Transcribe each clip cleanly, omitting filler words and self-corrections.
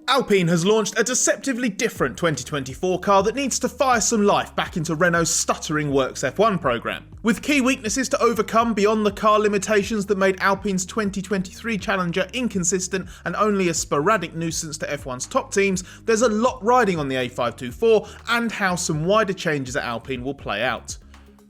Alpine has launched a deceptively different 2024 car that needs to fire some life back into Renault's stuttering Works F1 programme. With key weaknesses to overcome beyond the car limitations that made Alpine's 2023 Challenger inconsistent and only a sporadic nuisance to F1's top teams, there's a lot riding on the A524 and how some wider changes at Alpine will play out.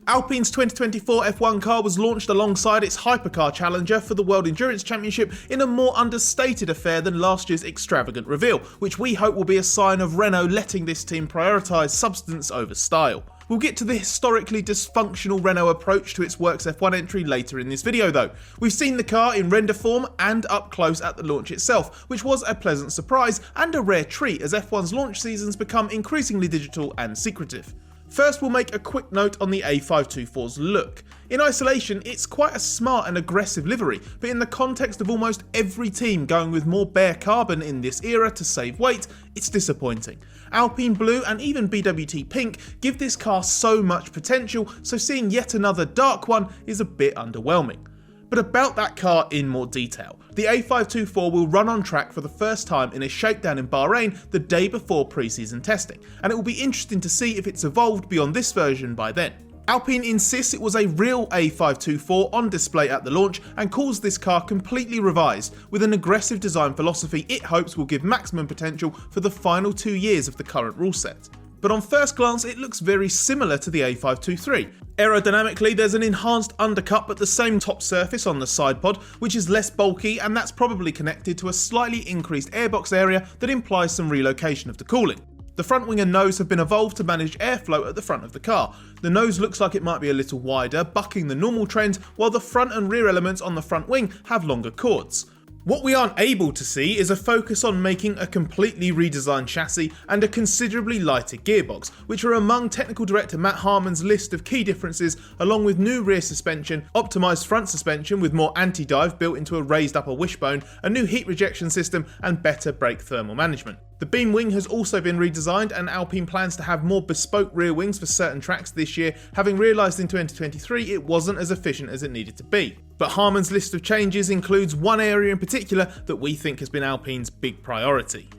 Alpine's 2024 F1 car was launched alongside its Hypercar Challenger for the World Endurance Championship in a more understated affair than last year's extravagant reveal, which we hope will be a sign of Renault letting this team prioritise substance over style. We'll get to the historically dysfunctional Renault approach to its Works F1 entry later in this video though. We've seen the car in render form and up close at the launch itself, which was a pleasant surprise and a rare treat as F1's launch seasons become increasingly digital and secretive. First, we'll make a quick note on the A524's look. In isolation, it's quite a smart and aggressive livery, but in the context of almost every team going with more bare carbon in this era to save weight, it's disappointing. Alpine Blue and even BWT Pink give this car so much potential, so seeing yet another dark one is a bit underwhelming. But about that car in more detail. The A524 will run on track for the first time in a shakedown in Bahrain the day before pre-season testing, and it will be interesting to see if it's evolved beyond this version by then. Alpine insists it was a real A524 on display at the launch and calls this car completely revised, with an aggressive design philosophy it hopes will give maximum potential for the final 2 years of the current rule set. But on first glance it looks very similar to the A523. Aerodynamically, there's an enhanced undercut but the same top surface on the side pod, which is less bulky, and that's probably connected to a slightly increased airbox area that implies some relocation of the cooling. The front wing and nose have been evolved to manage airflow at the front of the car. The nose looks like it might be a little wider, bucking the normal trend, while the front and rear elements on the front wing have longer chords. What we aren't able to see is a focus on making a completely redesigned chassis and a considerably lighter gearbox, which are among technical director Matt Harmon's list of key differences, along with new rear suspension, optimised front suspension with more anti-dive built into a raised upper wishbone, a new heat rejection system and better brake thermal management. The beam wing has also been redesigned, and Alpine plans to have more bespoke rear wings for certain tracks this year, having realised in 2023 it wasn't as efficient as it needed to be. But Harmon's list of changes includes one area in particular that we think has been Alpine's big priority.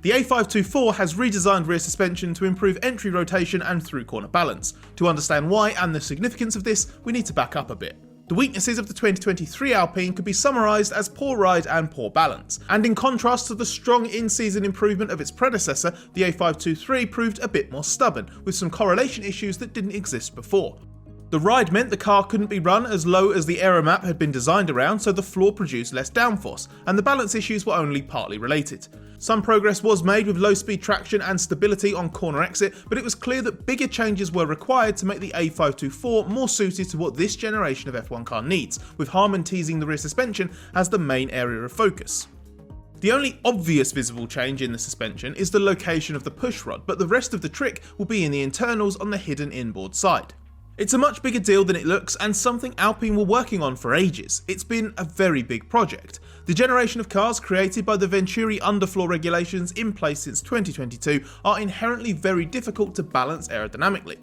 The A524 has redesigned rear suspension to improve entry rotation and through corner balance. To understand why and the significance of this, we need to back up a bit. The weaknesses of the 2023 Alpine could be summarised as poor ride and poor balance, and in contrast to the strong in-season improvement of its predecessor, the A523 proved a bit more stubborn, with some correlation issues that didn't exist before. The ride meant the car couldn't be run as low as the aero map had been designed around, so the floor produced less downforce, and the balance issues were only partly related. Some progress was made with low-speed traction and stability on corner exit, but it was clear that bigger changes were required to make the A524 more suited to what this generation of F1 car needs, with Harman teasing the rear suspension as the main area of focus. The only obvious visible change in the suspension is the location of the pushrod, but the rest of the trick will be in the internals on the hidden inboard side. It's a much bigger deal than it looks, and something Alpine were working on for ages. It's been a very big project. The generation of cars created by the Venturi underfloor regulations in place since 2022 are inherently very difficult to balance aerodynamically.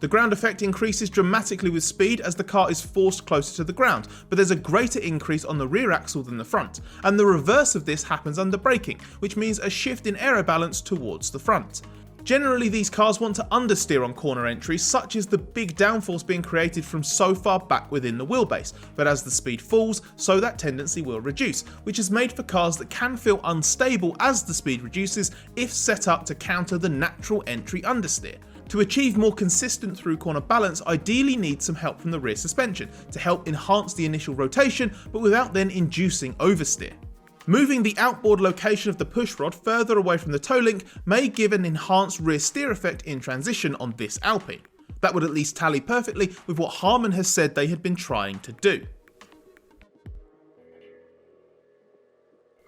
The ground effect increases dramatically with speed as the car is forced closer to the ground, but there's a greater increase on the rear axle than the front, and the reverse of this happens under braking, which means a shift in aero balance towards the front. Generally, these cars want to understeer on corner entries, such as the big downforce being created from so far back within the wheelbase, but as the speed falls, so that tendency will reduce, which is made for cars that can feel unstable as the speed reduces if set up to counter the natural entry understeer. To achieve more consistent through corner balance, ideally need some help from the rear suspension to help enhance the initial rotation, but without then inducing oversteer. Moving the outboard location of the pushrod further away from the toe link may give an enhanced rear steer effect in transition on this Alpine. That would at least tally perfectly with what Harman has said they had been trying to do.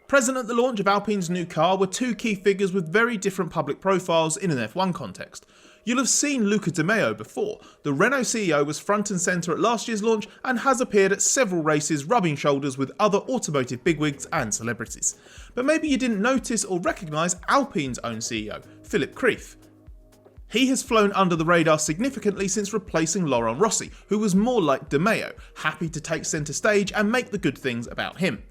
Present at the launch of Alpine's new car were two key figures with very different public profiles in an F1 context. You'll have seen Luca Di Maio before. The Renault CEO was front and centre at last year's launch and has appeared at several races rubbing shoulders with other automotive bigwigs and celebrities. But maybe you didn't notice or recognise Alpine's own CEO, Philipp Krief. He has flown under the radar significantly since replacing Laurent Rossi, who was more like Di Maio, happy to take centre stage and make the good things about him.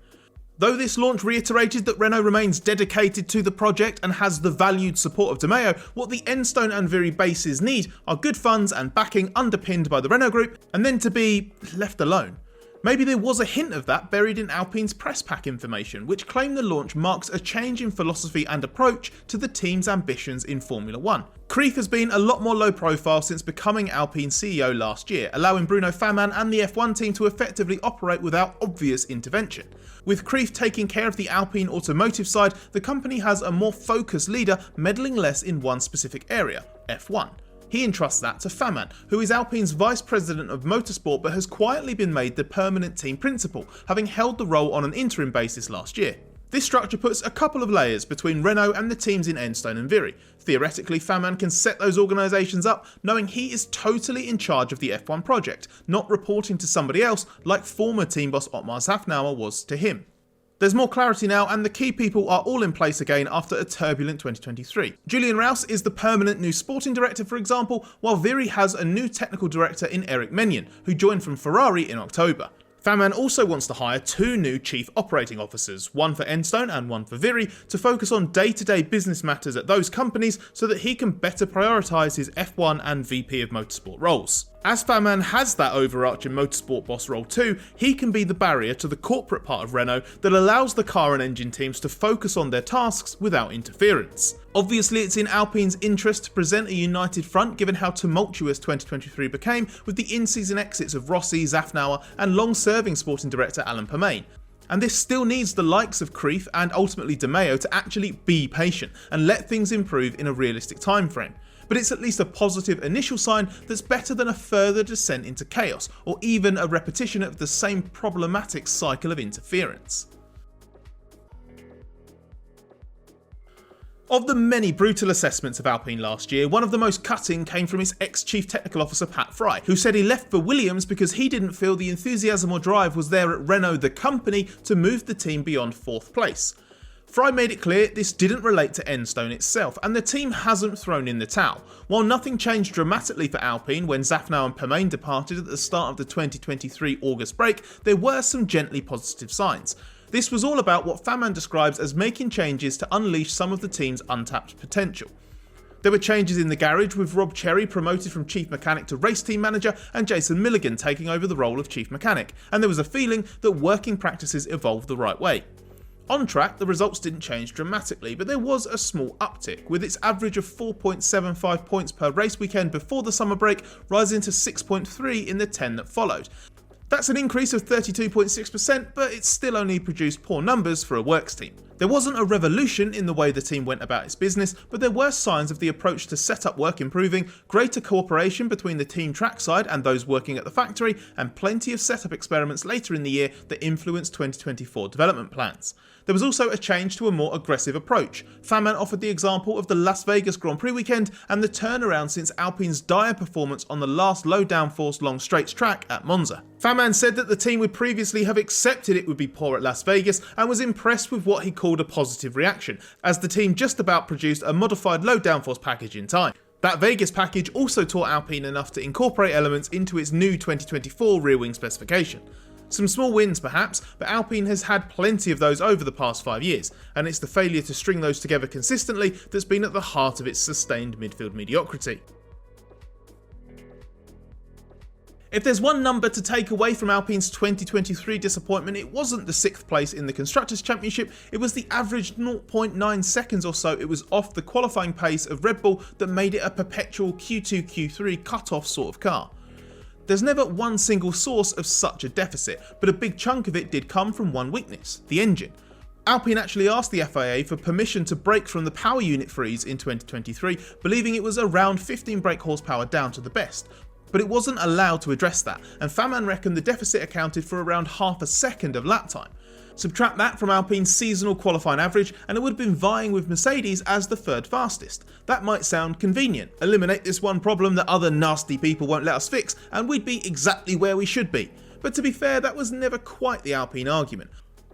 Though this launch reiterated that Renault remains dedicated to the project and has the valued support of De Maio, what the Enstone and Viry bases need are good funds and backing underpinned by the Renault Group, and then to be left alone. Maybe there was a hint of that buried in Alpine's press pack information, which claimed the launch marks a change in philosophy and approach to the team's ambitions in Formula 1. Kreef has been a lot more low profile since becoming Alpine CEO last year, allowing Bruno Famin and the F1 team to effectively operate without obvious intervention. With Kreef taking care of the Alpine automotive side, the company has a more focused leader meddling less in one specific area, F1. He entrusts that to Famin, who is Alpine's Vice President of Motorsport but has quietly been made the permanent team principal, having held the role on an interim basis last year. This structure puts a couple of layers between Renault and the teams in Enstone and Viry. Theoretically, Famin can set those organisations up knowing he is totally in charge of the F1 project, not reporting to somebody else like former team boss Otmar Szafnauer was to him. There's more clarity now, and the key people are all in place again after a turbulent 2023. Julian Rouse is the permanent new sporting director, for example, while Viry has a new technical director in Eric Menyon, who joined from Ferrari in October. Famin also wants to hire 2 new chief operating officers, one for Enstone and one for Viry, to focus on day-to-day business matters at those companies so that he can better prioritise his F1 and VP of Motorsport roles. As Famin has that overarching motorsport boss role too, he can be the barrier to the corporate part of Renault that allows the car and engine teams to focus on their tasks without interference. Obviously, it's in Alpine's interest to present a united front given how tumultuous 2023 became with the in-season exits of Rossi, Szafnauer and long-serving sporting director Alain Permain. And this still needs the likes of Kreef and ultimately De Maio to actually be patient and let things improve in a realistic timeframe. But it's at least a positive initial sign that's better than a further descent into chaos, or even a repetition of the same problematic cycle of interference. Of the many brutal assessments of Alpine last year, one of the most cutting came from its ex-chief technical officer Pat Fry, who said he left for Williams because he didn't feel the enthusiasm or drive was there at Renault the company to move the team beyond 4th place. Fry made it clear this didn't relate to Enstone itself, and the team hasn't thrown in the towel. While nothing changed dramatically for Alpine when Szafnauer and Permain departed at the start of the 2023 August break, there were some gently positive signs. This was all about what Famin describes as making changes to unleash some of the team's untapped potential. There were changes in the garage, with Rob Cherry promoted from chief mechanic to race team manager and Jason Milligan taking over the role of chief mechanic, and there was a feeling that working practices evolved the right way. On track, the results didn't change dramatically, but there was a small uptick, with its average of 4.75 points per race weekend before the summer break rising to 6.3 in the 10 that followed. That's an increase of 32.6%, but it still only produced poor numbers for a works team. There wasn't a revolution in the way the team went about its business, but there were signs of the approach to setup work improving, greater cooperation between the team trackside and those working at the factory, and plenty of setup experiments later in the year that influenced 2024 development plans. There was also a change to a more aggressive approach. Famin offered the example of the Las Vegas Grand Prix weekend and the turnaround since Alpine's dire performance on the last low downforce long straights track at Monza. Famin said that the team would previously have accepted it would be poor at Las Vegas and was impressed with what he called a positive reaction, as the team just about produced a modified low downforce package in time. That Vegas package also taught Alpine enough to incorporate elements into its new 2024 rear wing specification. Some small wins perhaps, but Alpine has had plenty of those over the past 5 years, and it's the failure to string those together consistently that's been at the heart of its sustained midfield mediocrity. If there's one number to take away from Alpine's 2023 disappointment, it wasn't the 6th place in the Constructors' Championship, it was the average 0.9 seconds or so it was off the qualifying pace of Red Bull that made it a perpetual Q2, Q3 cut-off sort of car. There's never one single source of such a deficit, but a big chunk of it did come from one weakness, the engine. Alpine actually asked the FIA for permission to break from the power unit freeze in 2023, believing it was around 15 brake horsepower down to the best. But it wasn't allowed to address that, and Famin reckoned the deficit accounted for around half a second of lap time. Subtract that from Alpine's seasonal qualifying average and it would have been vying with Mercedes as the 3rd fastest. That might sound convenient. Eliminate this one problem that other nasty people won't let us fix and we'd be exactly where we should be. But to be fair, that was never quite the Alpine argument.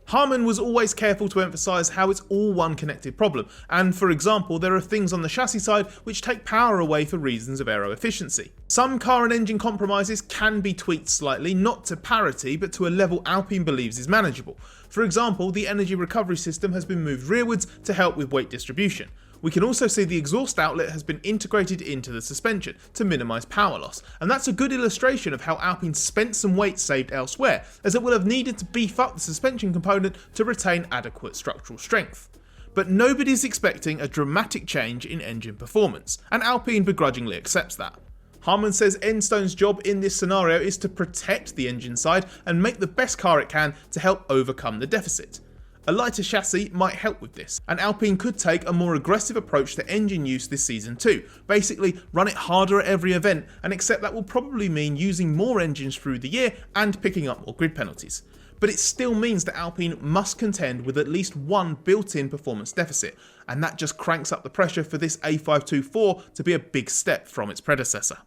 Harman was always careful to emphasise how it's all one connected problem, and for example there are things on the chassis side which take power away for reasons of aero efficiency. Some car and engine compromises can be tweaked slightly, not to parity but to a level Alpine believes is manageable. For example, the energy recovery system has been moved rearwards to help with weight distribution. We can also see the exhaust outlet has been integrated into the suspension to minimise power loss, and that's a good illustration of how Alpine spent some weight saved elsewhere, as it will have needed to beef up the suspension component to retain adequate structural strength. But nobody's expecting a dramatic change in engine performance, and Alpine begrudgingly accepts that. Harman says Enstone's job in this scenario is to protect the engine side and make the best car it can to help overcome the deficit. A lighter chassis might help with this, and Alpine could take a more aggressive approach to engine use this season too, basically run it harder at every event, and accept that will probably mean using more engines through the year and picking up more grid penalties. But it still means that Alpine must contend with at least one built-in performance deficit, and that just cranks up the pressure for this A524 to be a big step from its predecessor.